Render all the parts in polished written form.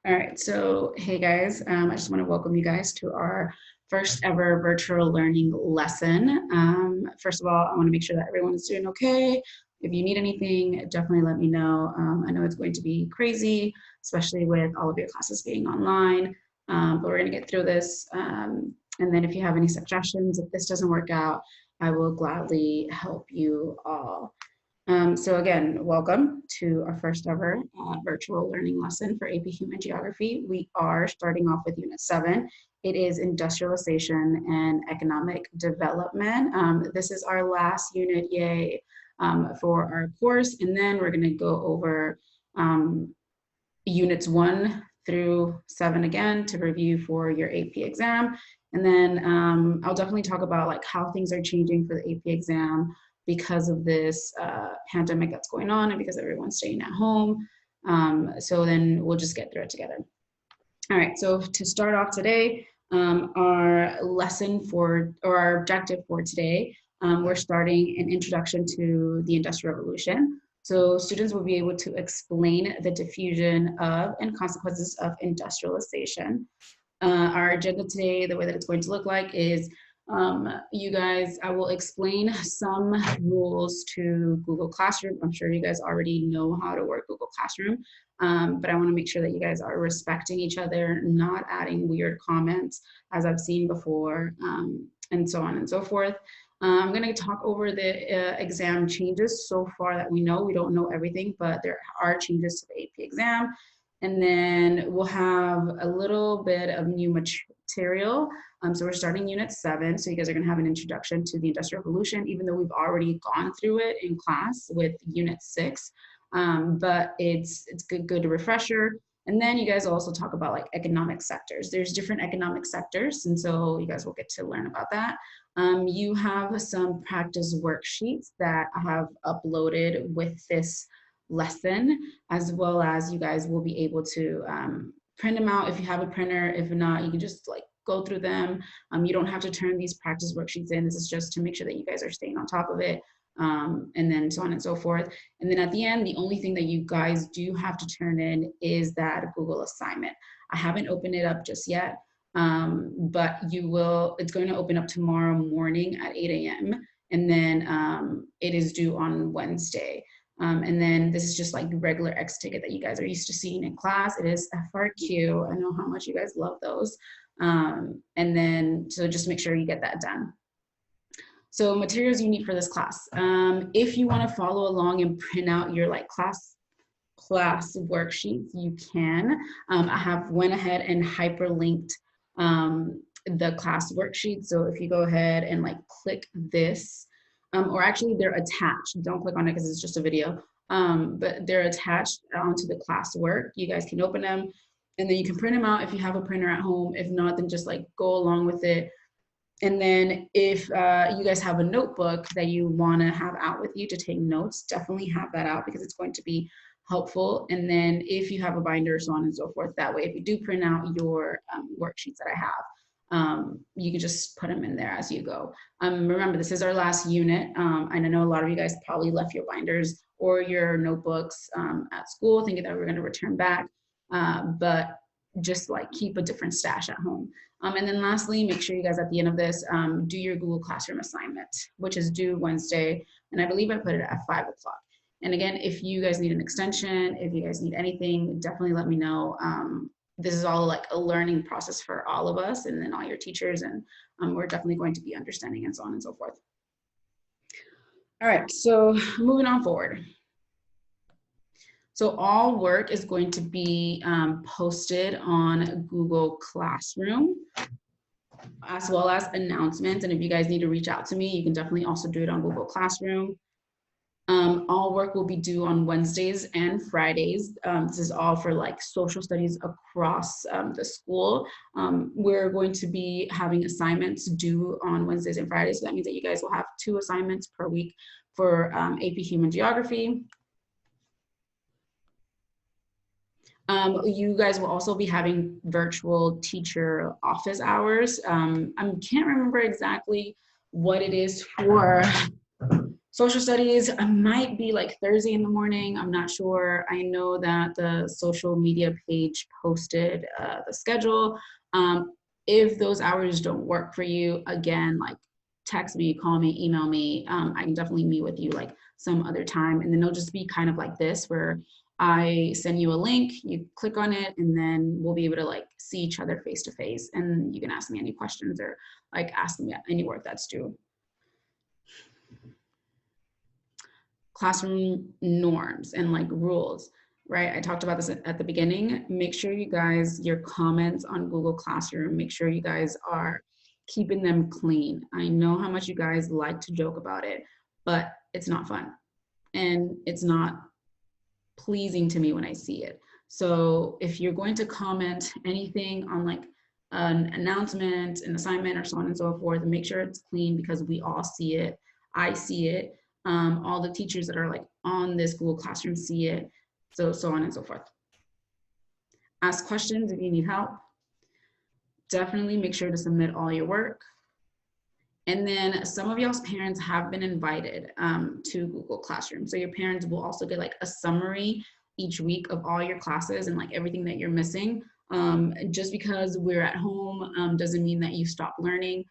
All right, so hey guys, I just want to welcome you guys to our first ever virtual learning lesson. First of all, I want to make sure that everyone is doing okay. If you need anything, definitely let me know. I know it's going to be crazy, especially with all of your classes being online, but we're going to get through this. And then if you have any suggestions, if this doesn't work out, I will gladly help you all. So again, welcome to our first ever virtual learning lesson for AP Human Geography. We are starting off with Unit 7. It is Industrialization and Economic Development. This is our last unit, yay, for our course. And then we're going to go over Units 1 through 7 again to review for your AP exam. And then I'll definitely talk about like how things are changing for the AP exam because of this pandemic that's going on and because everyone's staying at home. So then we'll just get through it together. All right, so to start off today, our lesson for, or our objective for today, we're starting an introduction to the Industrial Revolution. So students will be able to explain the diffusion of and consequences of industrialization. Our agenda today, the way that it's going to look like is you guys, I will explain some rules to Google Classroom. I'm sure you guys already know how to work Google Classroom, but I want to make sure that you guys are respecting each other, not adding weird comments as I've seen before, and so on and so forth. I'm going to talk over the exam changes so far that we know. We don't know everything, but there are changes to the AP exam. And then we'll have a little bit of new material. So we're starting Unit 7. So you guys are going to have an introduction to the Industrial Revolution, even though we've already gone through it in class with Unit 6. But it's good refresher. And then you guys also talk about like economic sectors. There's different economic sectors, and so you guys will get to learn about that. You have some practice worksheets that I have uploaded with this lesson, as well as you guys will be able to print them out if you have a printer. If not, you can just like go through them. You don't have to turn these practice worksheets in. This is just to make sure that you guys are staying on top of it, and then so on and so forth. And then at the end, the only thing that you guys do have to turn in is that Google assignment. I haven't opened it up just yet, but you will. It's going to open up tomorrow morning at 8 a.m. and then it is due on Wednesday. And then this is just like regular X ticket that you guys are used to seeing in class. It is FRQ. I know how much you guys love those. And then, so just make sure you get that done. So materials you need for this class. If you want to follow along and print out your like class worksheets, you can. I have went ahead and hyperlinked the class worksheet. So if you go ahead and like click this, or actually they're attached. Don't click on it because it's just a video, but they're attached onto the classwork. You guys can open them and then you can print them out if you have a printer at home. If not, then just like go along with it. And then if you guys have a notebook that you want to have out with you to take notes, definitely have that out because it's going to be helpful. And then if you have a binder, so on and so forth, that way, if you do print out your worksheets that I have, you can just put them in there as you go. Remember, this is our last unit. And I know a lot of you guys probably left your binders or your notebooks at school thinking that we're going to return back, but just like keep a different stash at home. And then lastly, make sure you guys at the end of this do your Google Classroom assignment, which is due Wednesday. And I believe I put it at 5 o'clock. And again, if you guys need an extension, if you guys need anything, definitely let me know. This is all like a learning process for all of us and then all your teachers, and we're definitely going to be understanding and so on and so forth. All right, so moving on forward. So all work is going to be posted on Google Classroom, as well as announcements. And if you guys need to reach out to me, you can definitely also do it on Google Classroom. All work will be due on Wednesdays and Fridays. This is all for like social studies across the school. We're going to be having assignments due on Wednesdays and Fridays. So that means that you guys will have 2 assignments per week for AP Human Geography. You guys will also be having virtual teacher office hours. I can't remember exactly what it is for Social studies might be like Thursday in the morning. I'm not sure. I know that the social media page posted the schedule. If those hours don't work for you, again, like text me, call me, email me. I can definitely meet with you like some other time. And then it'll just be kind of like this where I send you a link, you click on it, and then we'll be able to like see each other face to face. And you can ask me any questions or like ask me any work that's due. Classroom norms and like rules, right? I talked about this at the beginning. Make sure you guys, your comments on Google Classroom, make sure you guys are keeping them clean. I know how much you guys like to joke about it, but it's not fun and it's not pleasing to me when I see it. So if you're going to comment anything on like an announcement, an assignment, or so on and so forth, make sure it's clean because we all see it. I see it. All the teachers that are like on this Google Classroom see it. So on and so forth. Ask questions if you need help. Definitely make sure to submit all your work. And then some of y'all's parents have been invited to Google Classroom. So your parents will also get like a summary each week of all your classes and like everything that you're missing. Just because we're at home doesn't mean that you stop learning.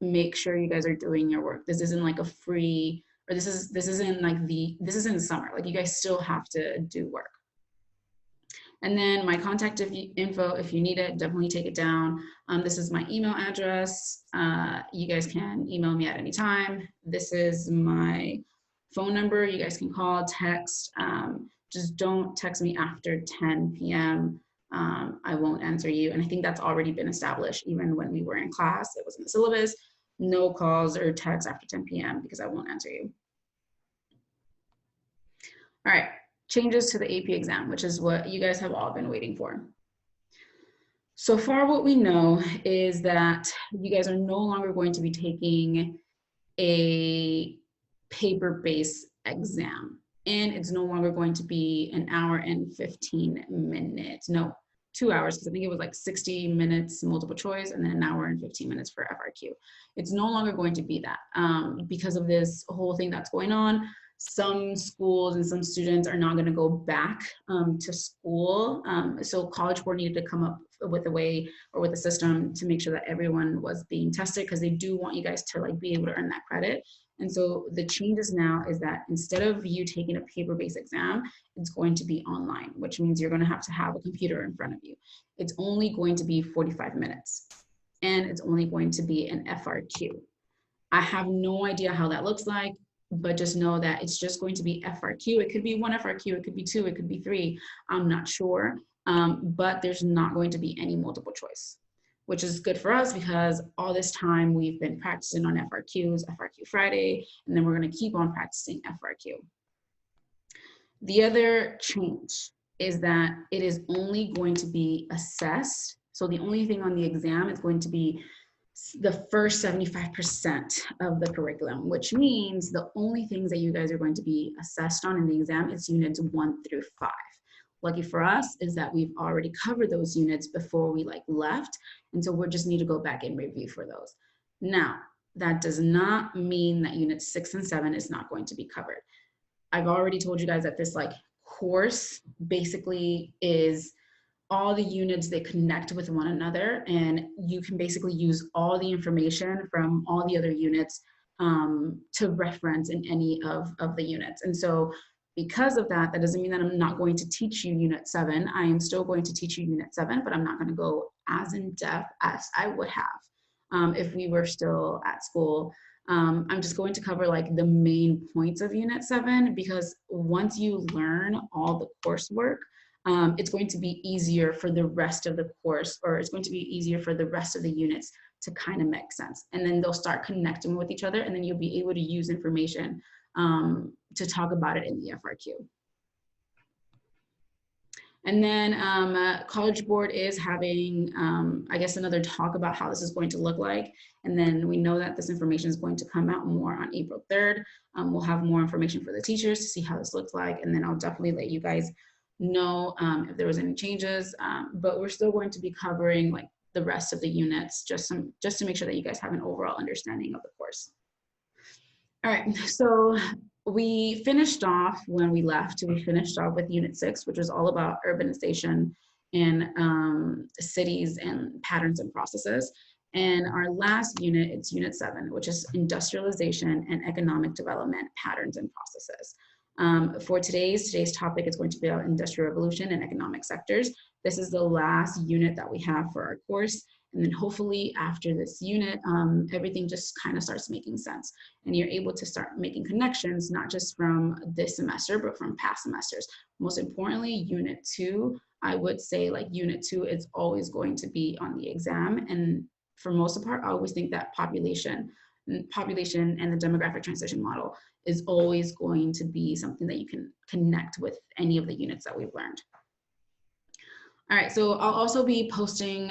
Make sure you guys are doing your work. This isn't like a free, or this isn't summer. Like you guys still have to do work. And then my contact info, if you need it, definitely take it down. This is my email address. You guys can email me at any time. This is my phone number. You guys can call, text. Just don't text me after 10 p.m. I won't answer you. And I think that's already been established. Even when we were in class, it was in the syllabus. No calls or texts after 10 p.m. because I won't answer you. All right. Changes to the AP exam, which is what you guys have all been waiting for. So far, what we know is that you guys are no longer going to be taking a paper-based exam, and it's no longer going to be an hour and 15 minutes. No, 2 hours, because I think it was like 60 minutes multiple choice and then an hour and 15 minutes for FRQ. It's no longer going to be that because of this whole thing that's going on. Some schools and some students are not going to go back to school. So College Board needed to come up with a way or with a system to make sure that everyone was being tested because they do want you guys to like be able to earn that credit. And so the changes now is that instead of you taking a paper-based exam, it's going to be online, which means you're going to have a computer in front of you. It's only going to be 45 minutes and it's only going to be an FRQ. I have no idea how that looks like, but just know that it's just going to be FRQ. It could be one FRQ, it could be two, it could be three. I'm not sure, but there's not going to be any multiple choice, which is good for us because all this time we've been practicing on FRQs, FRQ Friday, and then we're going to keep on practicing FRQ. The other change is that it is only going to be assessed. So the only thing on the exam is going to be the first 75% of the curriculum, which means the only things that you guys are going to be assessed on in the exam is units 1 through 5. Lucky for us is that we've already covered those units before we like left. And so we just need to go back and review for those. Now, that does not mean that units 6 and 7 is not going to be covered. I've already told you guys that this like course basically is all the units that connect with one another, and you can basically use all the information from all the other units to reference in any of the units. And so because of that, that doesn't mean that I'm not going to teach you unit 7. I am still going to teach you unit 7, but I'm not going to go as in depth as I would have if we were still at school. I'm just going to cover like the main points of unit 7 because once you learn all the coursework, it's going to be easier for the rest of the course, or it's going to be easier for the rest of the units to kind of make sense. And then they'll start connecting with each other, and then you'll be able to use information to talk about it in the FRQ. And then College Board is having, I guess, another talk about how this is going to look like. And then we know that this information is going to come out more on April 3rd. We'll have more information for the teachers to see how this looks like. And then I'll definitely let you guys know if there was any changes. But we're still going to be covering like the rest of the units just to make sure that you guys have an overall understanding of the course. All right, so we finished off when we left, we finished off with Unit 6, which was all about urbanization in cities and patterns and processes. And our last unit, it's Unit 7, which is industrialization and economic development patterns and processes. For today's topic is going to be about industrial revolution and economic sectors. This is the last unit that we have for our course. And then hopefully after this unit, everything just kind of starts making sense. And you're able to start making connections, not just from this semester, but from past semesters. Most importantly, Unit 2, I would say like Unit 2 is always going to be on the exam. And for most of the part, I always think that population and the demographic transition model is always going to be something that you can connect with any of the units that we've learned. All right, so I'll also be posting,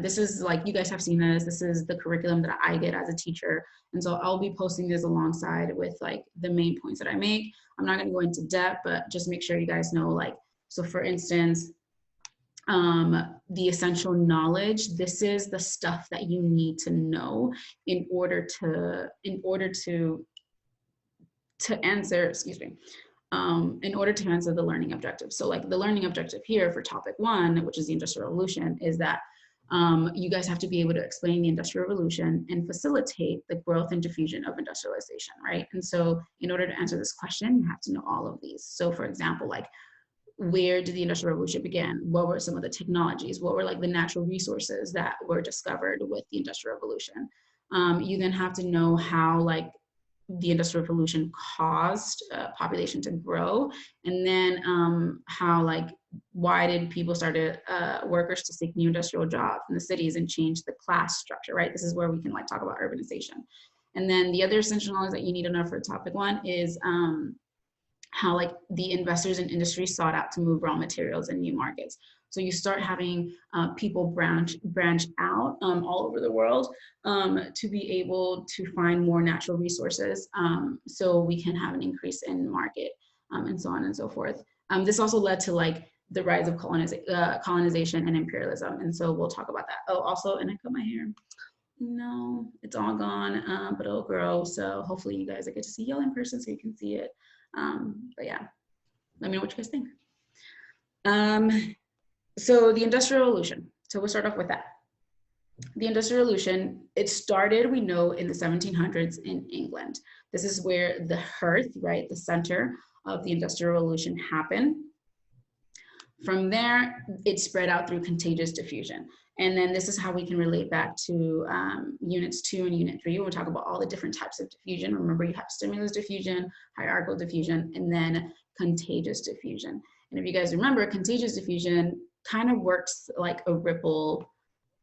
this is like, you guys have seen this is the curriculum that I get as a teacher. And so I'll be posting this alongside with like the main points that I make. I'm not gonna go into depth, but just make sure you guys know, like, so for instance, the essential knowledge, this is the stuff that you need to know in order to answer, excuse me, in order to answer the learning objective. So like the learning objective here for topic 1, which is the Industrial Revolution, is that you guys have to be able to explain the Industrial Revolution and facilitate the growth and diffusion of industrialization, right? And so in order to answer this question, you have to know all of these. So for example, like, where did the Industrial Revolution begin? What were some of the technologies? What were like the natural resources that were discovered with the Industrial Revolution? You then have to know how like the Industrial Revolution caused population to grow, and then how like why did people started workers to seek new industrial jobs in the cities and change the class structure, right? This is where we can like talk about urbanization. And then the other essential knowledge that you need to know for topic 1 is how like the investors in industry sought out to move raw materials in new markets. So you start having people branch out all over the world to be able to find more natural resources, so we can have an increase in market, and so on and so forth. This also led to like the rise of colonization and imperialism, and so we'll talk about that. Oh, also, and I cut my hair. No, it's all gone, but it'll grow. So hopefully you guys get to see y'all in person so you can see it. But yeah, let me know what you guys think. So the Industrial Revolution. So we'll start off with that. The Industrial Revolution, it started, we know, in the 1700s in England. This is where the hearth, right, the center of the Industrial Revolution happened. From there, it spread out through contagious diffusion. And then this is how we can relate back to units 2 and unit 3. We'll talk about all the different types of diffusion. Remember, you have stimulus diffusion, hierarchical diffusion, and then contagious diffusion. And if you guys remember, contagious diffusion kind of works like a ripple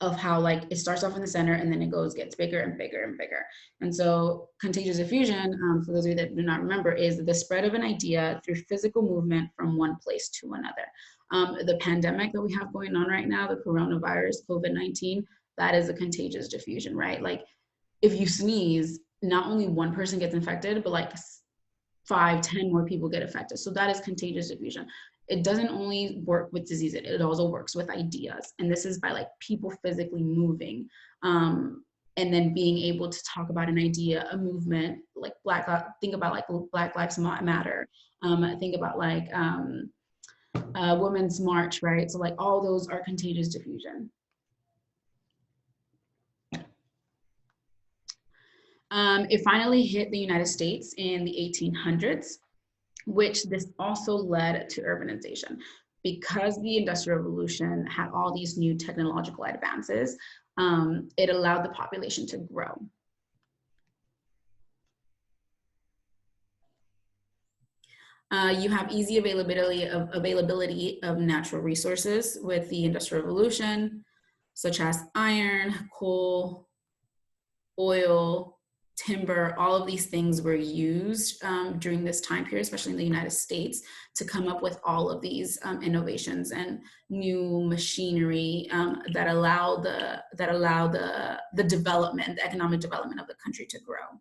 of how like it starts off in the center and then it gets bigger and bigger and bigger. And so contagious diffusion, for those of you that do not remember, is the spread of an idea through physical movement from one place to another. The pandemic that we have going on right now, the coronavirus, COVID-19, that is a contagious diffusion, right? Like if you sneeze, not only one person gets infected, but like 5, 10 more people get affected. So that is contagious diffusion. It doesn't only work with disease, it also works with ideas. And this is by like people physically moving, and then being able to talk about an idea, a movement, like think about like Black Lives Matter. Think about like Women's March, right? So like all those are contagious diffusion. It finally hit the United States in the 1800s, which this also led to urbanization. Because the Industrial Revolution had all these new technological advances, it allowed the population to grow. You have easy availability of natural resources with the Industrial Revolution, such as iron, coal, oil, timber. All of these things were used during this time period, especially in the United States, to come up with all of these innovations and new machinery that allow the development, the economic development of the country to grow.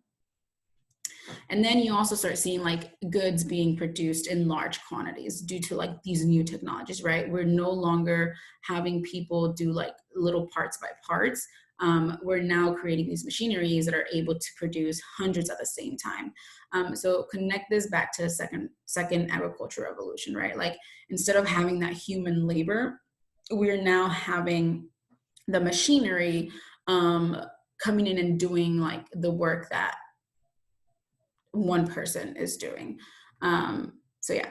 And then you also start seeing like goods being produced in large quantities due to like these new technologies, right? We're no longer having people do like little parts by parts. we're now creating these machineries that are able to produce hundreds at the same time. So connect this back to the second agricultural revolution, right? Like instead of having that human labor, we're now having the machinery coming in and doing like the work that one person is doing. So yeah.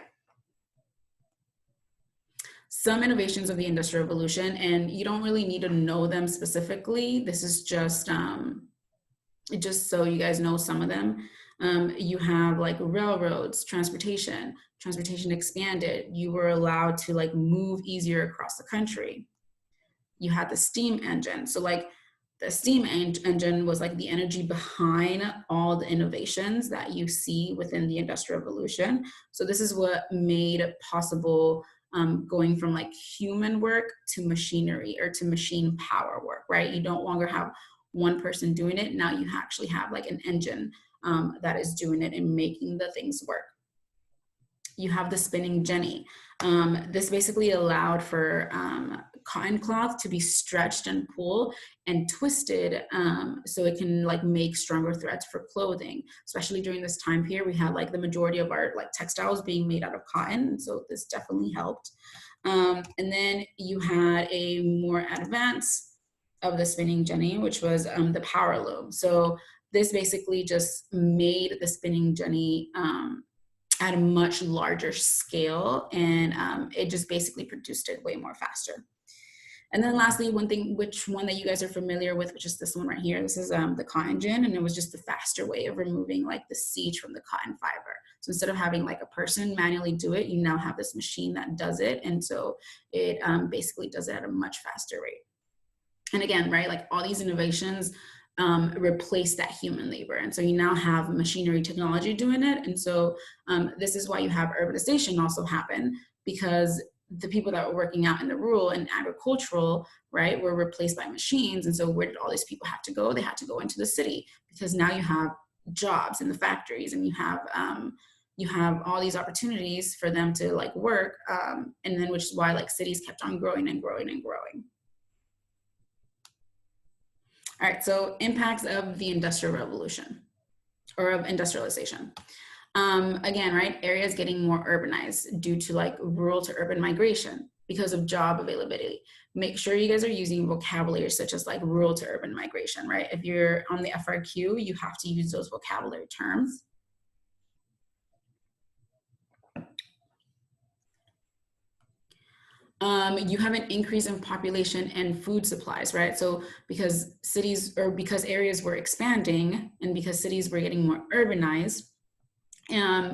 Some innovations of the Industrial Revolution, and you don't really need to know them specifically. This is just so you guys know some of them. You have like railroads, transportation expanded. You were allowed to like move easier across the country. You had the steam engine. So like the steam engine was like the energy behind all the innovations that you see within the Industrial Revolution. So this is what made it possible going from like human work to machinery or to machine power work, right? You don't longer have one person doing it. Now you actually have like an engine that is doing it and making the things work. You have the spinning jenny. This basically allowed for cotton cloth to be stretched and pulled and twisted so it can like make stronger threads for clothing. Especially during this time period, we had like the majority of our like textiles being made out of cotton, so this definitely helped. And then you had a more advanced of the spinning jenny, which was the power loom. So this basically just made the spinning jenny at a much larger scale, and it just basically produced it way more faster. And then lastly, one that you guys are familiar with, which is this one right here. This is the cotton gin, and it was just the faster way of removing like the siege from the cotton fiber. So instead of having like a person manually do it, you now have this machine that does it, and so it basically does it at a much faster rate. And again, right, like all these innovations replace that human labor. And so you now have machinery technology doing it. And so this is why you have urbanization also happen, because the people that were working out in the rural and agricultural, right, were replaced by machines. And so where did all these people have to go? They had to go into the city, because now you have jobs in the factories, and you have all these opportunities for them to like work. And then which is why like cities kept on growing and growing and growing. All right, so impacts of the Industrial Revolution or of industrialization. Again, right, areas getting more urbanized due to like rural to urban migration because of job availability. Make sure you guys are using vocabulary such as like rural to urban migration, right? If you're on the FRQ, you have to use those vocabulary terms. You have an increase in population and food supplies, right? So because areas were expanding and because cities were getting more urbanized,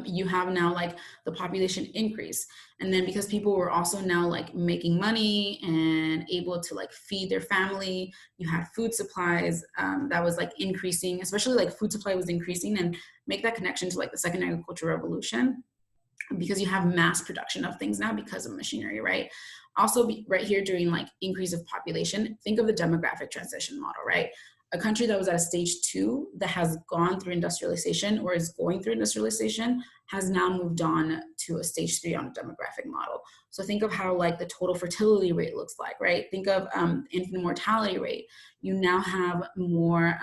you have now like the population increase. And then because people were also now like making money and able to like feed their family, you had food supplies that was like increasing, especially like food supply was increasing, and make that connection to like the second agricultural revolution, because you have mass production of things now because of machinery, right? Also right here during like increase of population, think of the demographic transition model, right? A country that was at a stage 2 that has gone through industrialization or is going through industrialization has now moved on to a stage 3 on a demographic model. So think of how like the total fertility rate looks like, right? Think of infant mortality rate. You now have more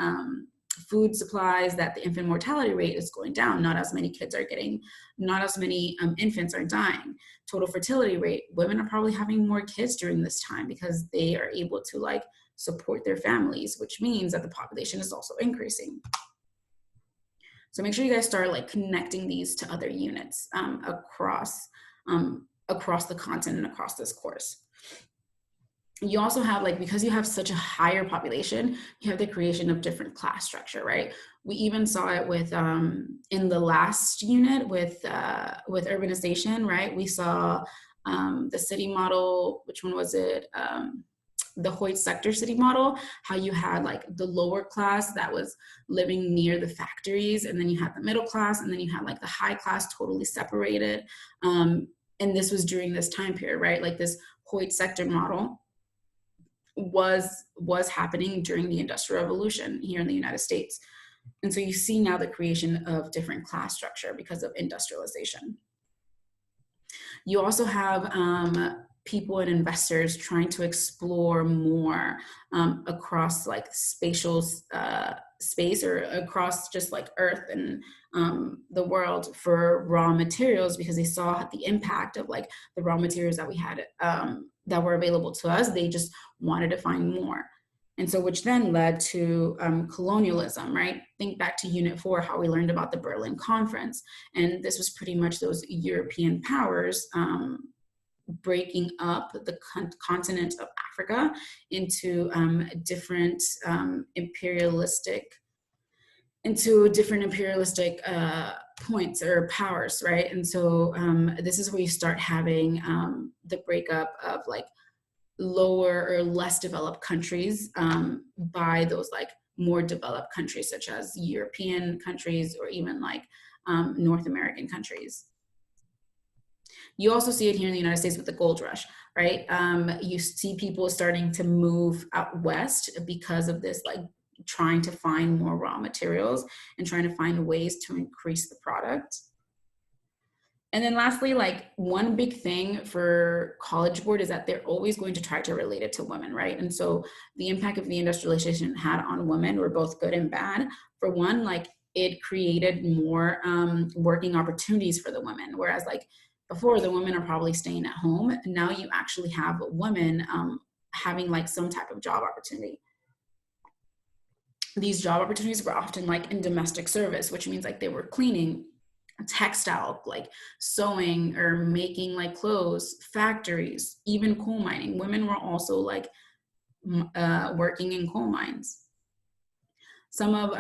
food supplies, that the infant mortality rate is going down. Not as many kids are getting, not as many infants are dying. Total fertility rate, women are probably having more kids during this time because they are able to like support their families, which means that the population is also increasing. So make sure you guys start like connecting these to other units across the content and across this course. You also have like, because you have such a higher population, you have the creation of different class structure, right? We even saw it with in the last unit with urbanization, right? We saw the city model. Which one was it? The Hoyt sector city model, how you had like the lower class that was living near the factories, and then you had the middle class, and then you had like the high class totally separated. And this was during this time period, right? Like this Hoyt sector model was happening during the Industrial Revolution here in the United States. And so you see now the creation of different class structure because of industrialization. You also have people and investors trying to explore more across like spatial space, or across just like Earth and the world, for raw materials, because they saw the impact of like the raw materials that we had that were available to us. They just wanted to find more. And so, which then led to colonialism, right? Think back to Unit 4, how we learned about the Berlin Conference. And this was pretty much those European powers breaking up the continent of Africa into different imperialistic points or powers, right? And so this is where you start having the breakup of like lower or less developed countries by those like more developed countries, such as European countries or even like North American countries. You also see it here in the United States with the gold rush, right? You see people starting to move out west because of this, like trying to find more raw materials and trying to find ways to increase the product. And then lastly, like one big thing for College Board is that they're always going to try to relate it to women, right? And so the impact of the industrialization had on women were both good and bad. For one, like it created more working opportunities for the women, whereas like before the women are probably staying at home. Now you actually have women having like some type of job opportunity. These job opportunities were often like in domestic service, which means like they were cleaning, textile, like sewing or making like clothes, factories, even coal mining. Women were also like working in coal mines. Some of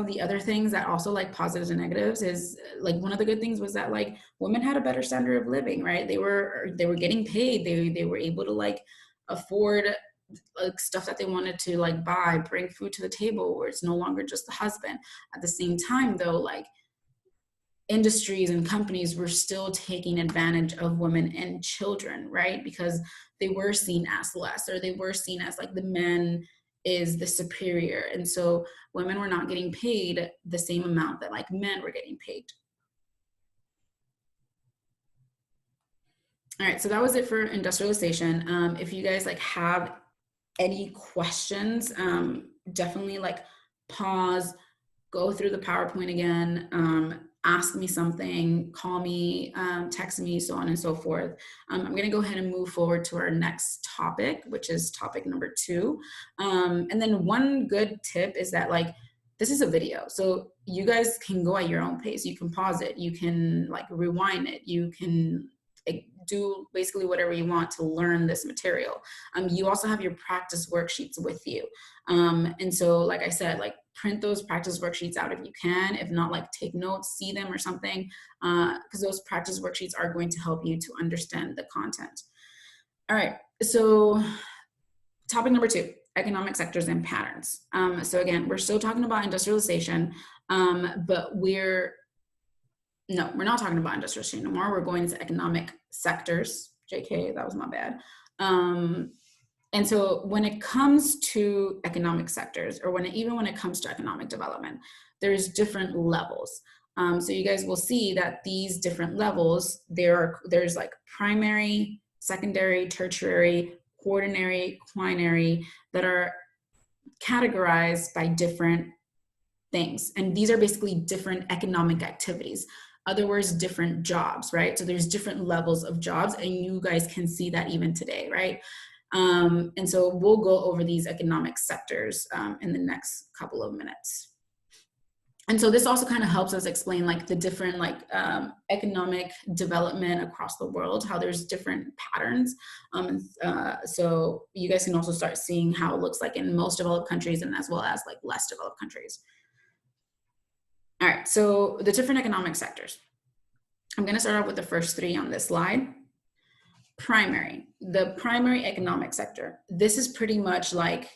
the other things that also like positives and negatives is like one of the good things was that like women had a better standard of living, right? They were getting paid. They were able to like afford like stuff that they wanted to like buy, bring food to the table, where it's no longer just the husband. At the same time though, like industries and companies were still taking advantage of women and children, right? Because they were seen as less, or they were seen as like the men is the superior. And so women were not getting paid the same amount that like men were getting paid. All right, so that was it for industrialization. If you guys like have any questions, definitely like pause, go through the PowerPoint again, ask me something, call me, text me, so on and so forth. I'm gonna go ahead and move forward to our next topic, which is topic number 2. And then one good tip is that like, this is a video, so you guys can go at your own pace. You can pause it, you can like rewind it, you can do basically whatever you want to learn this material. You also have your practice worksheets with you. And so, like I said, like print those practice worksheets out if you can. If not, like take notes, see them or something, because those practice worksheets are going to help you to understand the content. All right, so topic number 2, economic sectors and patterns. So again, we're still talking about industrialization, but we're not talking about industrialization anymore. We're going into economic sectors. JK, that was my bad. And so when it comes to economic sectors, or even when it comes to economic development, there's different levels. So you guys will see that these different levels, there's like primary, secondary, tertiary, quaternary, quinary, that are categorized by different things. And these are basically different economic activities. Other words, different jobs, right? So there's different levels of jobs, and you guys can see that even today, right? And so we'll go over these economic sectors in the next couple of minutes. And so this also kind of helps us explain like the different like economic development across the world, how there's different patterns. So you guys can also start seeing how it looks like in most developed countries, and as well as like less developed countries. All right, so the different economic sectors. I'm gonna start off with the first 3 on this slide. Primary, the primary economic sector. This is pretty much like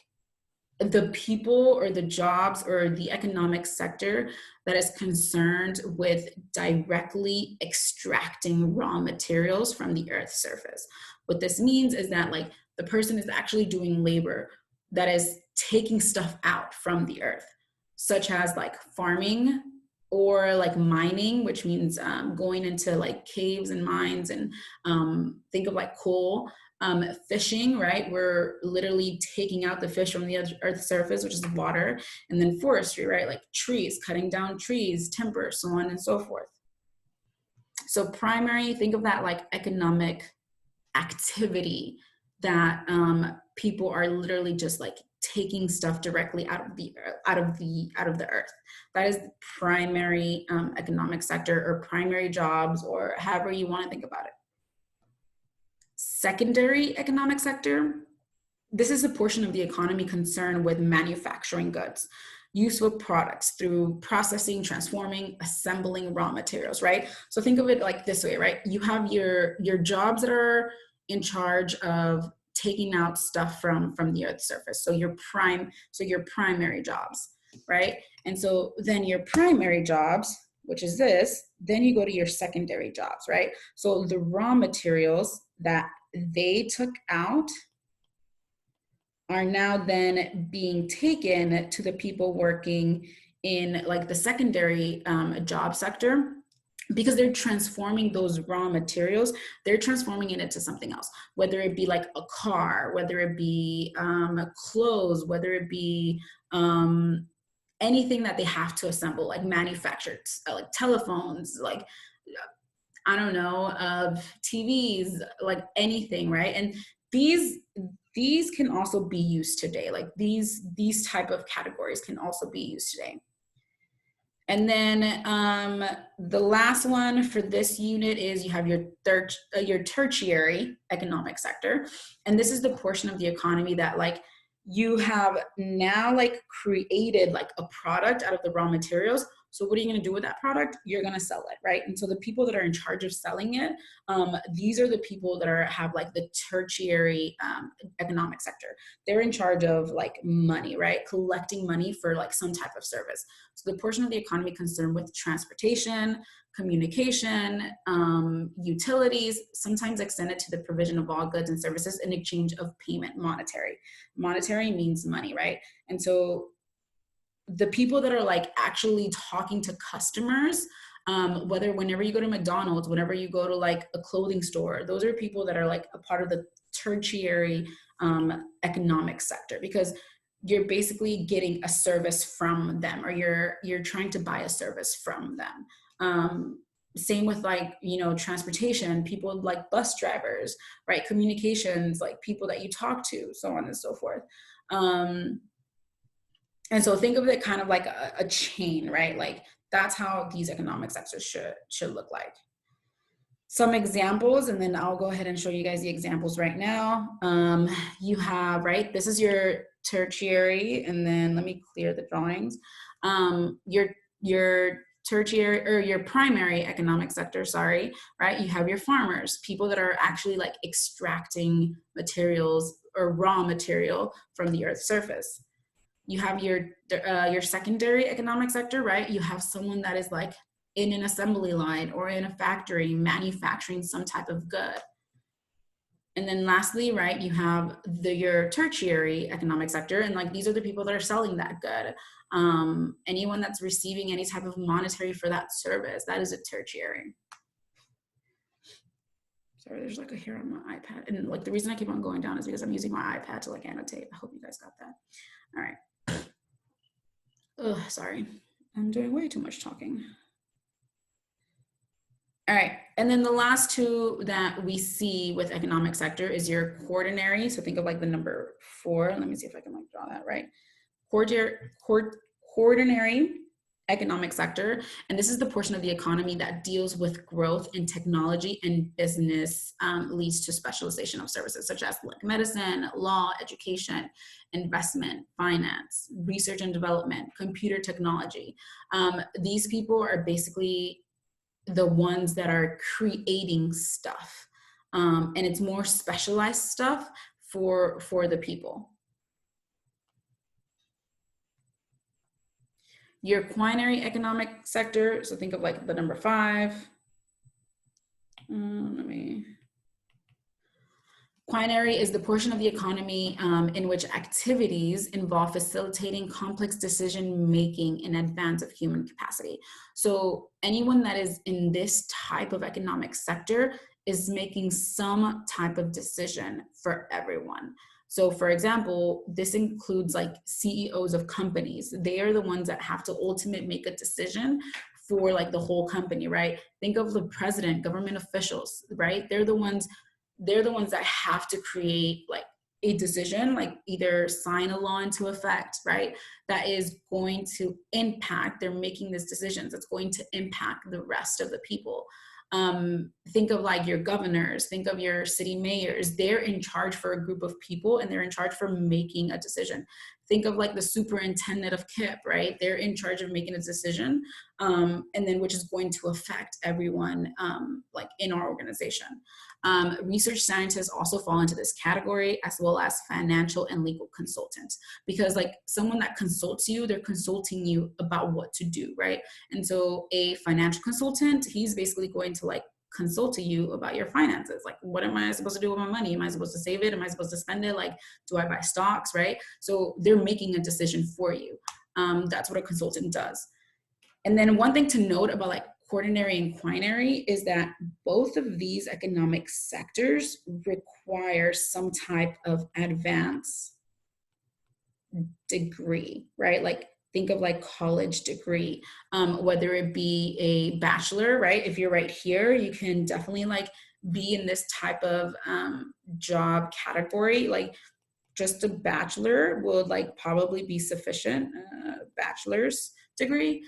the people or the jobs or the economic sector that is concerned with directly extracting raw materials from the Earth's surface. What this means is that like the person is actually doing labor that is taking stuff out from the Earth, such as like farming, or like mining, which means going into like caves and mines, and think of like coal. Fishing, right? We're literally taking out the fish from the earth's surface, which is water. And then forestry, right? Like trees, cutting down trees, timber, so on and so forth. So primary, think of that like economic activity that people are literally just like taking stuff directly out of the earth. That is the primary economic sector, or primary jobs, or however you want to think about it. Secondary economic sector, this is a portion of the economy concerned with manufacturing goods, use of products through processing, transforming, assembling raw materials, right? So think of it like this way, right? You have your jobs that are in charge of taking out stuff from the earth's surface. So your primary jobs, right? And so then your primary jobs, which is this, then you go to your secondary jobs, right? So the raw materials that they took out are now then being taken to the people working in like the secondary job sector, because they're transforming those raw materials, they're transforming it into something else, whether it be like a car, whether it be clothes, whether it be anything that they have to assemble, like manufactured, like telephones, like I don't know, TVs, like anything, right? And these can also be used today. Like these type of categories can also be used today. And then the last one for this unit is you have your tertiary economic sector. And this is the portion of the economy that like you have now like created like a product out of the raw materials. So what are you going to do with that product? You're going to sell it, right? And so the people that are in charge of selling it, these are the people that have like the tertiary economic sector. They're in charge of like money, right? Collecting money for like some type of service. So the portion of the economy concerned with transportation, communication, utilities, sometimes extended to the provision of all goods and services in exchange of payment, monetary. Monetary means money, right? And so the people that are like actually talking to customers, whenever you go to McDonald's, whenever you go to like a clothing store, those are people that are like a part of the tertiary economic sector, because you're basically getting a service from them, or you're trying to buy a service from them. Same with like, transportation, people like bus drivers, right? Communications, like people that you talk to, so on and so forth. And so think of it kind of like a chain, right? Like that's how these economic sectors should look like. Some examples, and then I'll go ahead and show you guys the examples right now. You have, right, this is your tertiary, and then let me clear the drawings. Your tertiary, or your primary economic sector, sorry, right? You have your farmers, people that are actually like extracting materials or raw material from the earth's surface. You have your secondary economic sector, right? You have someone that is like in an assembly line or in a factory manufacturing some type of good. And then lastly, right, you have your tertiary economic sector, and like these are the people that are selling that good. Anyone that's receiving any type of monetary for that service, that is a tertiary. Sorry, there's like a hair on my iPad, and like the reason I keep on going down is because I'm using my iPad to like annotate. I hope you guys got that. All right. Oh, sorry, I'm doing way too much talking. All right, and then the last two that we see with economic sector is your quaternary. So think of like the number 4. Let me see if I can like draw that right. Quaternary economic sector, and this is the portion of the economy that deals with growth in technology and business, leads to specialization of services such as like medicine, law, education, investment, finance, research and development, computer technology. These people are basically the ones that are creating stuff, and it's more specialized stuff for the people. Your quinary economic sector, so think of like the number 5. Quinary is the portion of the economy in which activities involve facilitating complex decision-making in advance of human capacity. So anyone that is in this type of economic sector is making some type of decision for everyone. So for example, this includes like CEOs of companies. They are the ones that have to ultimately make a decision for like the whole company, right? Think of the president, government officials, right? They're the ones that have to create like a decision, like either sign a law into effect, right? That is going to impact, they're making these decisions, it's going to impact the rest of the people. Think of like your governors, think of your city mayors, they're in charge for a group of people and they're in charge for making a decision. Think of like the superintendent of KIP, right? They're in charge of making a decision, and then which is going to affect everyone like in our organization. Research scientists also fall into this category, as well as financial and legal consultants, because like someone that consults you, they're consulting you about what to do, right? And so a financial consultant, he's basically going to like consult to you about your finances. Like, what am I supposed to do with my money? Am I supposed to save it? Am I supposed to spend it? Like, do I buy stocks, right? So they're making a decision for you. That's what a consultant does. And then one thing to note about like quaternary and quinary is that both of these economic sectors require some type of advanced degree, right? Like think of like college degree, whether it be a bachelor, right? If you're right here, you can definitely like be in this type of job category. Like just a bachelor would like probably be sufficient, bachelor's degree,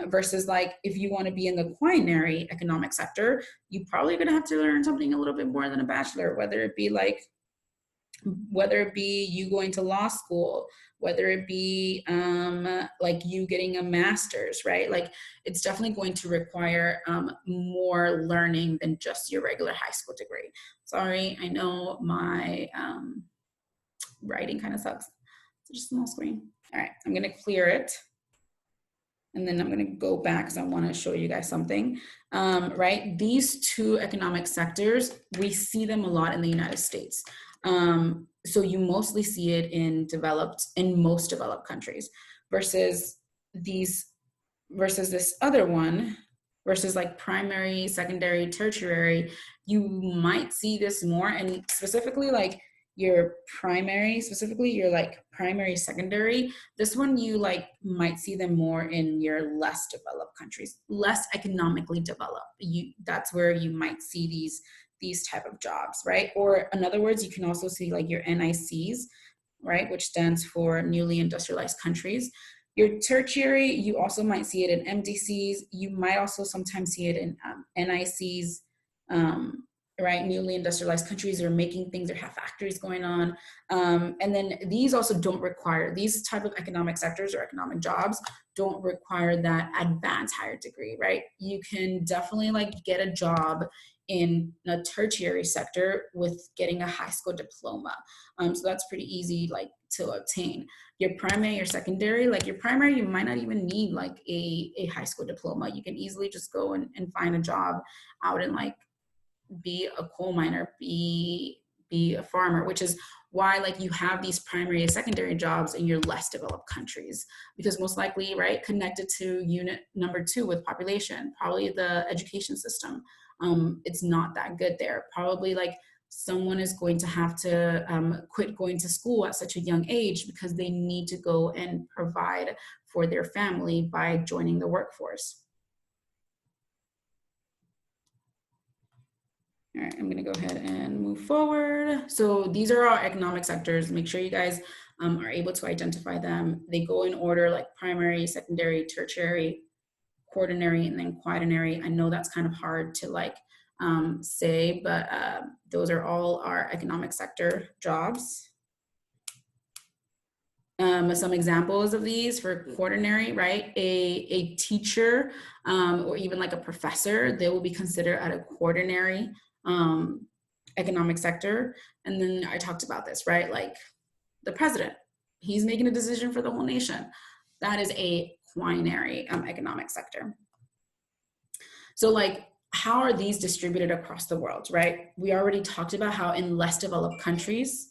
versus like if you want to be in the quinary economic sector, you probably gonna have to learn something a little bit more than a bachelor, whether it be you going to law school, whether it be like you getting a master's, right? Like it's definitely going to require more learning than just your regular high school degree. Sorry, I know my writing kind of sucks. So just small screen. All right, I'm gonna clear it. And then I'm gonna go back because I wanna show you guys something, right? These two economic sectors, we see them a lot in the United States. So you mostly see it in most developed countries versus this other one, versus like primary, secondary, tertiary, you might see this more, and specifically like your primary, specifically your like primary, secondary, this one you like might see them more in your less developed countries, less economically developed. That's where you might see these type of jobs, right? Or in other words, you can also see like your NICs, right, which stands for newly industrialized countries. Your tertiary, you also might see it in MDCs. You might also sometimes see it in NICs, right? Newly industrialized countries are making things or have factories going on. And then these also don't require, these type of economic sectors or economic jobs don't require that advanced higher degree, right? You can definitely like get a job in a tertiary sector with getting a high school diploma. So that's pretty easy like to obtain. Your primary or secondary, like your primary, you might not even need like a high school diploma. You can easily just go and find a job out in like, be a coal miner, be a farmer, which is why like you have these primary and secondary jobs in your less developed countries, because most likely, right, connected to unit number 2 with population, probably the education system. It's not that good there. Probably like someone is going to have to quit going to school at such a young age because they need to go and provide for their family by joining the workforce. All right, I'm gonna go ahead and move forward. So these are our economic sectors. Make sure you guys are able to identify them. They go in order like primary, secondary, tertiary, quaternary, and then quaternary. I know that's kind of hard to like say, but those are all our economic sector jobs. Some examples of these for quaternary, right? A teacher or even like a professor, they will be considered at a quaternary economic sector. And then I talked about this, right? Like the president, he's making a decision for the whole nation. That is a quinary economic sector. So like how are these distributed across the world, right? We already talked about how in less developed countries,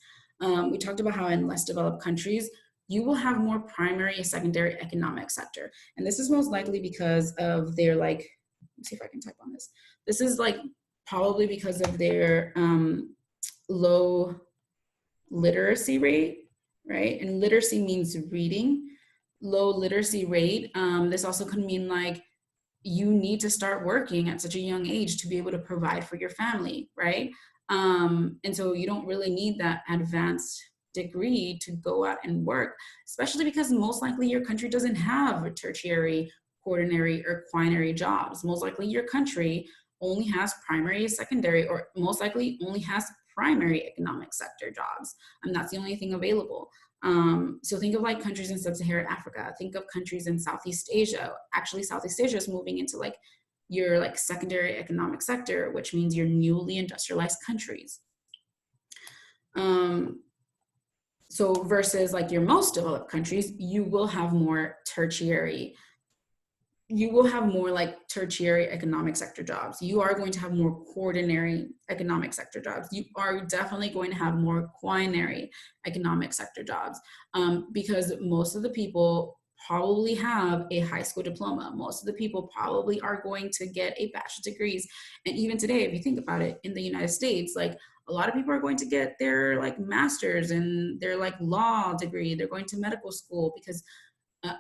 you will have more primary and secondary economic sector. And this is most likely because of their like, let's see if I can type on this. This is like probably because of their low literacy rate, right? And literacy means reading. Low literacy rate. This also could mean like you need to start working at such a young age to be able to provide for your family, right? And so you don't really need that advanced degree to go out and work, especially because most likely your country doesn't have tertiary, quaternary, or quinary jobs. Most likely your country only has primary, secondary, or most likely only has primary economic sector jobs. And that's the only thing available. So think of like countries in sub-Saharan Africa, think of countries in Southeast Asia. Actually, Southeast Asia is moving into like your like secondary economic sector, which means your newly industrialized countries. So versus like your most developed countries, you will have more tertiary economic sector jobs. You are going to have more quaternary economic sector jobs. You are definitely going to have more quinary economic sector jobs, because most of the people probably have a high school diploma. Most of the people probably are going to get a bachelor's degrees. And even today, if you think about it, in the United States, like a lot of people are going to get their like master's and their like law degree. They're going to medical school because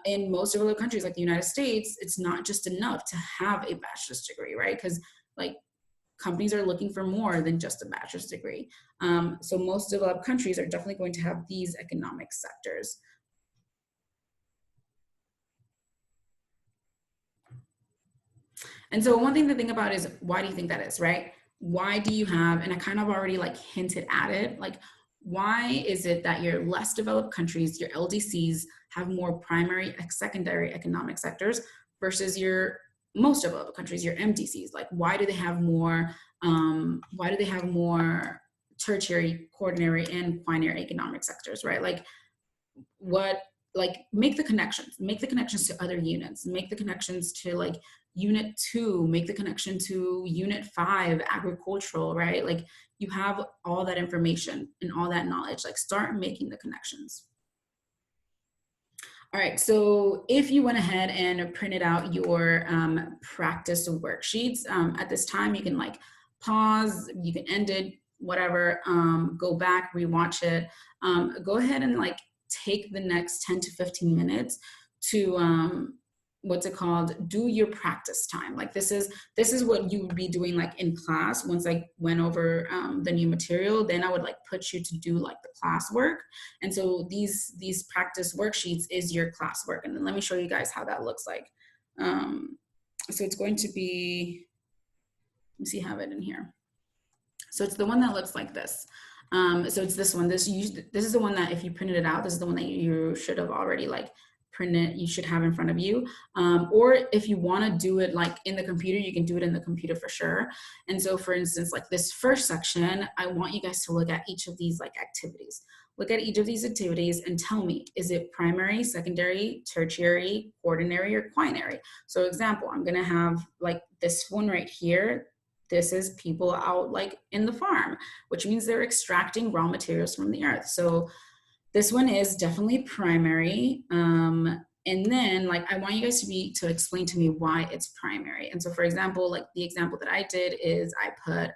in most developed countries like the United States, it's not just enough to have a bachelor's degree, right? Because like companies are looking for more than just a bachelor's degree. So most developed countries are definitely going to have these economic sectors. And so one thing to think about is, why do you think that is, right? Why do you have, and I kind of already like hinted at it, like why is it that your less developed countries, your LDCs, have more primary and secondary economic sectors versus your most developed countries, your MDCs? Like why do they have more, tertiary, quaternary, and quinary economic sectors, right? Like what, like make the connections to other units, make the connections to like unit 2, make the connection to unit 5, agricultural, right? Like you have all that information and all that knowledge, like start making the connections. All right, so if you went ahead and printed out your practice worksheets, at this time you can like pause, you can end it, whatever, go back, rewatch it, go ahead and like take the next 10 to 15 minutes to what's it called, do your practice time. Like this is what you would be doing like in class. Once I went over the new material, then I would like put you to do like the class work. And so these practice worksheets is your class work. And then let me show you guys how that looks like. So it's going to be, let me see, have it in here. So it's the one that looks like this. So it's this one. This is the one that if you printed it out, this is the one that you should have already like printed, you should have in front of you. Or if you want to do it like in the computer, you can do it in the computer for sure. And so for instance, like this first section, I want you guys to look at each of these like activities. Look at each of these activities and tell me, is it primary, secondary, tertiary, quaternary, or quinary? So example, I'm going to have like this one right here. This is people out like in the farm, which means they're extracting raw materials from the earth. So this one is definitely primary. And then like, I want you guys to explain to me why it's primary. And so for example, like the example that I did is I put,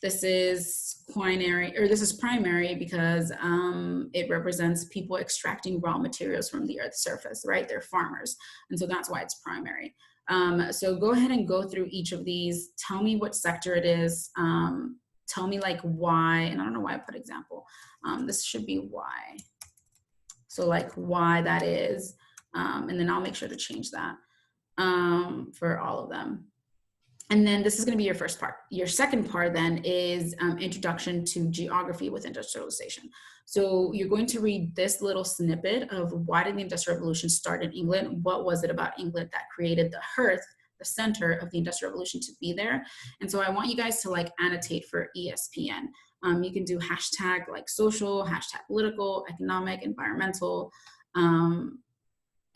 this is quinary, or this is primary because it represents people extracting raw materials from the earth's surface, right? They're farmers. And so that's why it's primary. So go ahead and go through each of these. Tell me what sector it is. Tell me like why, and I don't know why I put example. This should be why. So like why that is, and then I'll make sure to change that for all of them. And then this is going to be your first part. Your second part then is introduction to geography with industrialization. So you're going to read this little snippet of why did the Industrial Revolution start in England? What was it about England that created the hearth, the center of the Industrial Revolution to be there? And so I want you guys to like annotate for ESPN. You can do hashtag like social, hashtag political, economic, environmental.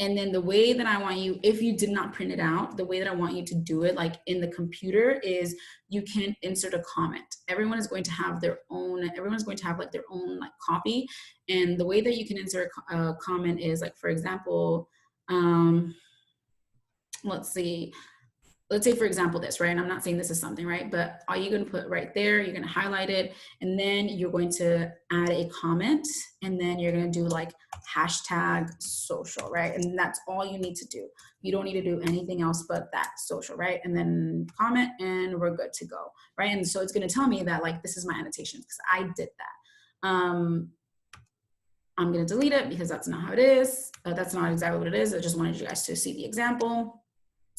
And then the way that I want you, if you did not print it out, the way that I want you to do it, like in the computer, is you can insert a comment. Everyone is going to have their own, everyone's going to have like their own like copy. And the way that you can insert a comment is like, for example, let's see, let's say for example this, right? And I'm not saying this is something, right? But all you're going to put right there, you're going to highlight it, and then you're going to add a comment, and then you're going to do like hashtag social, right? And that's all you need to do. You don't need to do anything else but that, social, right? And then comment, and we're good to go, right? And so it's going to tell me that like this is my annotation because I did that. I'm going to delete it because that's not how it is. That's not exactly what it is. I just wanted you guys to see the example.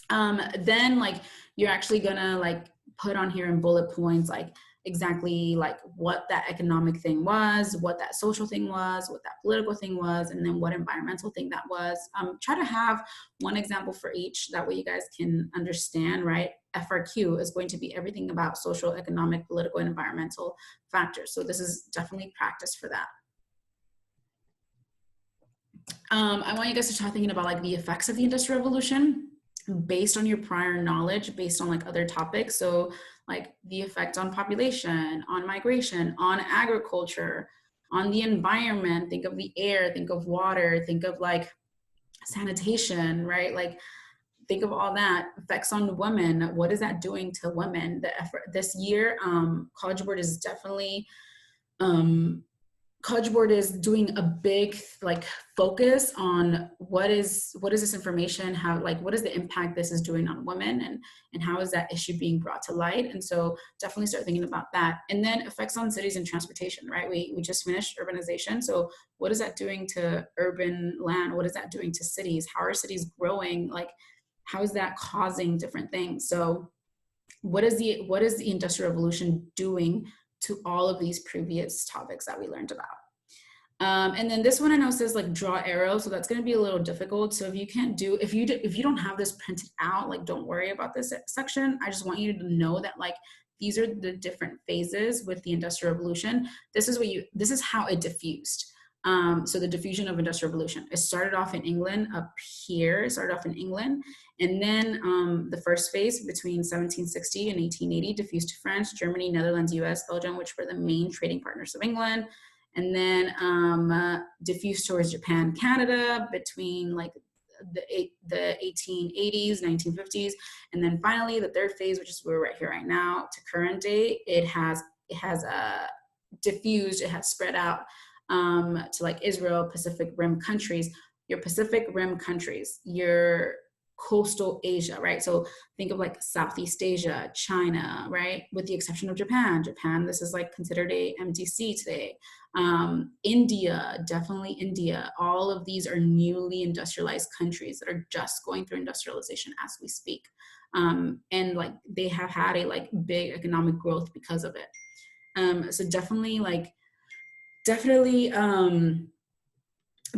Then like you're actually gonna like put on here in bullet points like exactly like what that economic thing was, what that social thing was, what that political thing was, and then what environmental thing that was. Try to have one example for each, that way you guys can understand, right? FRQ is going to be everything about social, economic, political, and environmental factors. So this is definitely practice for that. I want you guys to start thinking about like the effects of the Industrial Revolution based on your prior knowledge, based on like other topics. So like the effect on population, on migration, on agriculture, on the environment. Think of the air, think of water, think of like sanitation, right? Like think of all that. Effects on women. What is that doing to women? The effort this year, College Board is definitely College Board is doing a big like focus on what is this information, how, like, what is the impact this is doing on women, and how is that issue being brought to light. And so definitely start thinking about that. And then effects on cities and transportation, right? We just finished urbanization. So what is that doing to urban land? What is that doing to cities? How are cities growing? Like, how is that causing different things? So what is the Industrial Revolution doing to all of these previous topics that we learned about? And then this one I know says like draw arrows, so that's going to be a little difficult. So if you can't do, if you don't have this printed out, like don't worry about this section. I just want you to know that like these are the different phases with the Industrial Revolution. This is how it diffused. So the diffusion of Industrial Revolution, it started off in England up here, and then the first phase between 1760 and 1880 diffused to France, Germany, Netherlands, US, Belgium, which were the main trading partners of England. And then diffused towards Japan, Canada between like the 1880s, 1950s. And then finally the third phase, which is where we're right here right now, to current day, it has diffused, it has spread out to like Israel, Pacific Rim countries, your Pacific Rim countries, your coastal Asia, right? So think of like Southeast Asia, China, right? With the exception of Japan. This is like considered a MDC today. India, definitely India. All of these are newly industrialized countries that are just going through industrialization as we speak. And like they have had a like big economic growth because of it. So definitely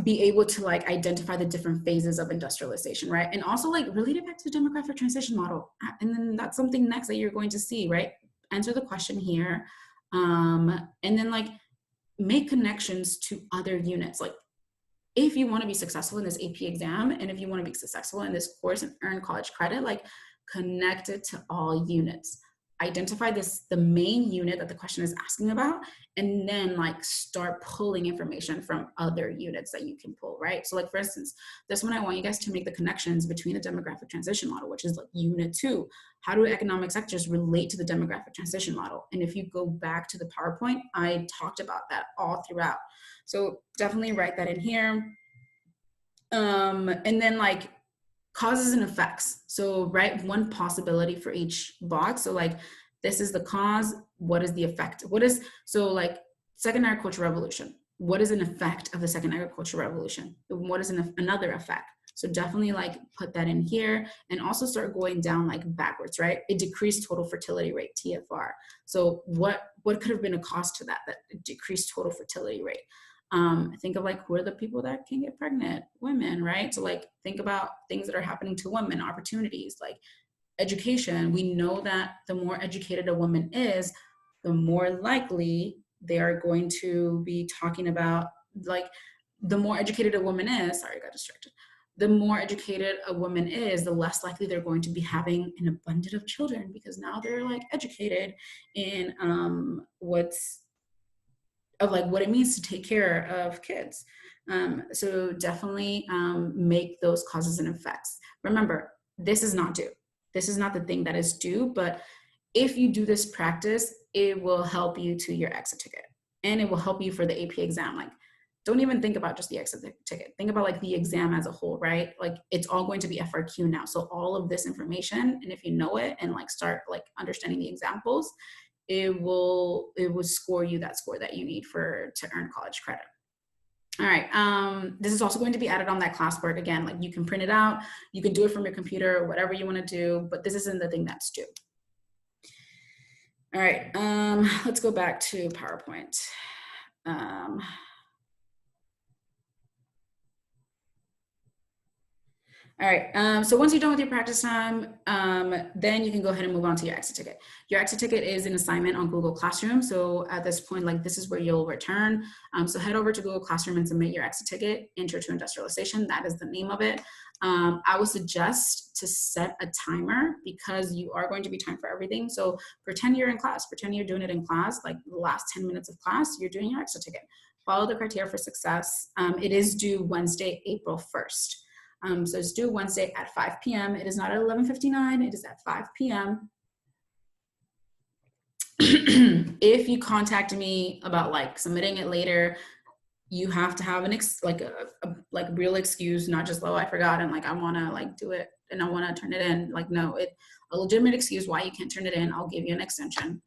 be able to like identify the different phases of industrialization, right? And also like relate it back to the demographic transition model. And then that's something next that you're going to see, right? Answer the question here. And then like make connections to other units. Like if you want to be successful in this AP exam, and if you want to be successful in this course and earn college credit, like connect it to all units. Identify the main unit that the question is asking about, and then like start pulling information from other units that you can pull, right? So like for instance, this one, I want you guys to make the connections between the demographic transition model, which is like unit 2. How do economic sectors relate to the demographic transition model? And if you go back to the PowerPoint, I talked about that all throughout. So definitely write that in here. And then like causes and effects. So write one possibility for each box. So like, this is the cause. What is the effect? So like second agricultural revolution. What is an effect of the second agricultural revolution? What is another effect? So definitely like put that in here, and also start going down like backwards, right? It decreased total fertility rate, TFR. So what could have been a cost to that decreased total fertility rate? Think of like, who are the people that can get pregnant? Women, right? So like think about things that are happening to women, opportunities like education. We know that the more educated a woman is, the more likely they are going to be talking about, like, the more educated a woman is, sorry, I got distracted. the more educated a woman is, the less likely they're going to be having an abundance of children, because now they're like educated in what's of like what it means to take care of kids. So definitely make those causes and effects. Remember, this is not due. This is not the thing that is due, but if you do this practice, it will help you to your exit ticket, and it will help you for the AP exam. Like, don't even think about just the exit ticket. Think about like the exam as a whole, right? Like, it's all going to be FRQ now. So all of this information, and if you know it and like start like understanding the examples, it will score you that score that you need to earn college credit. All right, this is also going to be added on that classwork. Again, like you can print it out, you can do it from your computer, whatever you want to do, but this isn't the thing that's due. All right, let's go back to PowerPoint. All right, so once you're done with your practice time, then you can go ahead and move on to your exit ticket. Your exit ticket is an assignment on Google Classroom. So at this point, like this is where you'll return. So head over to Google Classroom and submit your exit ticket, Intro to Industrialization. That is the name of it. I would suggest to set a timer, because you are going to be timed for everything. So pretend you're in class, pretend you're doing it in class, like the last 10 minutes of class, you're doing your exit ticket. Follow the criteria for success. It is due Wednesday, April 1st. So it's due Wednesday at 5 p.m. It is not at 11:59, it is at 5 p.m. If you contact me about like submitting it later, you have to have a real excuse, not just, oh, I forgot and like I want to like do it and I want to turn it in. Like, no, a legitimate excuse why you can't turn it in. I'll give you an extension.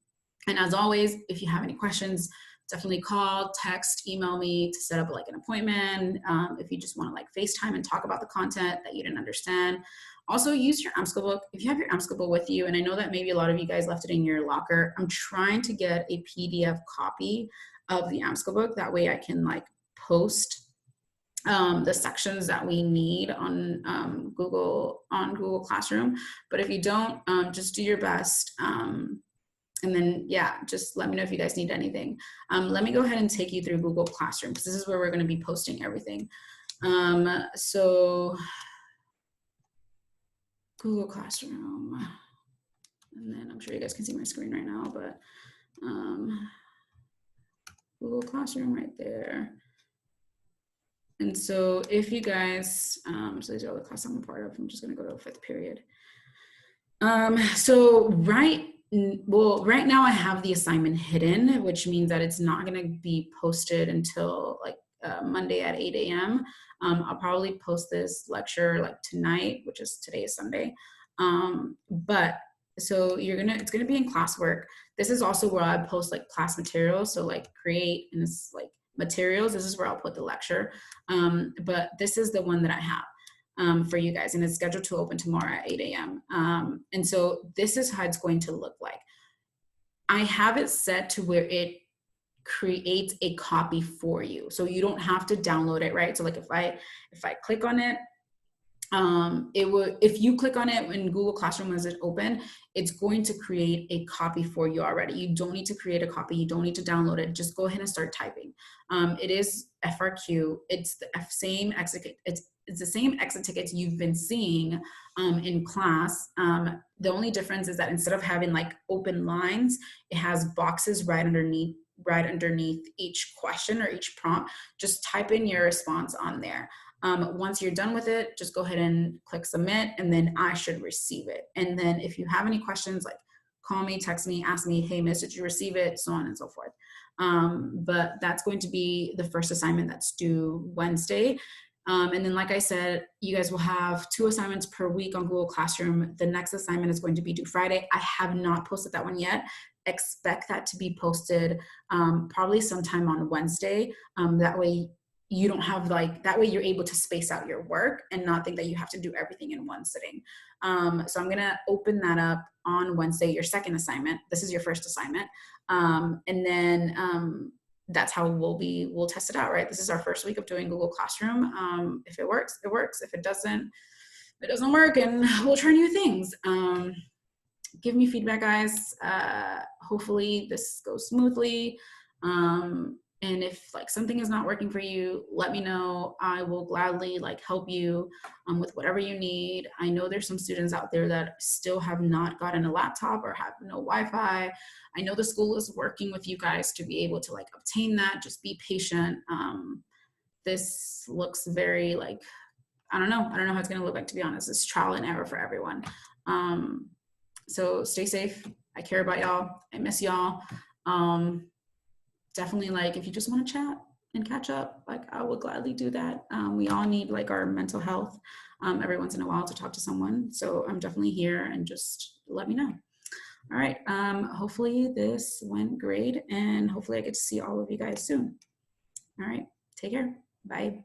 And as always, if you have any questions, definitely call, text, email me to set up like an appointment. If you just want to like FaceTime and talk about the content that you didn't understand. Also use your AMSCO book. If you have your AMSCO book with you, and I know that maybe a lot of you guys left it in your locker, I'm trying to get a PDF copy of the AMSCO book. That way I can like post the sections that we need on Google Classroom. But if you don't, just do your best. And then, yeah, just let me know if you guys need anything. Let me go ahead and take you through Google Classroom, because this is where we're going to be posting everything. So Google Classroom, and then I'm sure you guys can see my screen right now, but Google Classroom right there. And so if you guys, so these are all the classes I'm a part of. I'm just going to go to 5th period. So right now I have the assignment hidden, which means that it's not going to be posted until like Monday at 8 a.m. I'll probably post this lecture like tonight, which is today is Sunday. But so it's gonna be in classwork. This is also where I post like class materials. So like create and this like materials. This is where I'll put the lecture. But this is the one that I have for you guys, and it's scheduled to open tomorrow at 8 a.m. And so this is how it's going to look like. I have it set to where it creates a copy for you, so you don't have to download it, right? So like if I click on it, it would, if you click on it in Google Classroom as it open, it's going to create a copy for you already. You don't need to create a copy. You don't need to download it. Just go ahead and start typing. It is FRQ. It's the same exit. It's the same exit tickets you've been seeing in class. The only difference is that instead of having like open lines, it has boxes right underneath each question or each prompt. Just type in your response on there. Once you're done with it, just go ahead and click submit, and then I should receive it. And then if you have any questions, like call me, text me, ask me, hey, miss, did you receive it? So on and so forth. But that's going to be the first assignment that's due Wednesday. And then, like I said, you guys will have 2 assignments per week on Google Classroom. The next assignment is going to be due Friday. I have not posted that one yet. Expect that to be posted probably sometime on Wednesday. That way you don't have that way you're able to space out your work and not think that you have to do everything in one sitting. So I'm gonna open that up on Wednesday, your second assignment. This is your first assignment. And then that's how we'll test it out, right? This is our first week of doing Google Classroom. If it works, it works. If it doesn't work, and we'll try new things. Give me feedback, guys. Hopefully this goes smoothly. And if like something is not working for you, let me know. I will gladly like help you with whatever you need. I know there's some students out there that still have not gotten a laptop or have no Wi-Fi. I know the school is working with you guys to be able to like obtain that. Just be patient. This looks very like, I don't know how it's going to look like, to be honest. It's trial and error for everyone. So stay safe. I care about y'all. I miss y'all. Definitely, like, if you just want to chat and catch up, like, I would gladly do that. We all need like our mental health every once in a while to talk to someone. So I'm definitely here, and just let me know. All right. Hopefully this went great, and hopefully I get to see all of you guys soon. All right. Take care. Bye.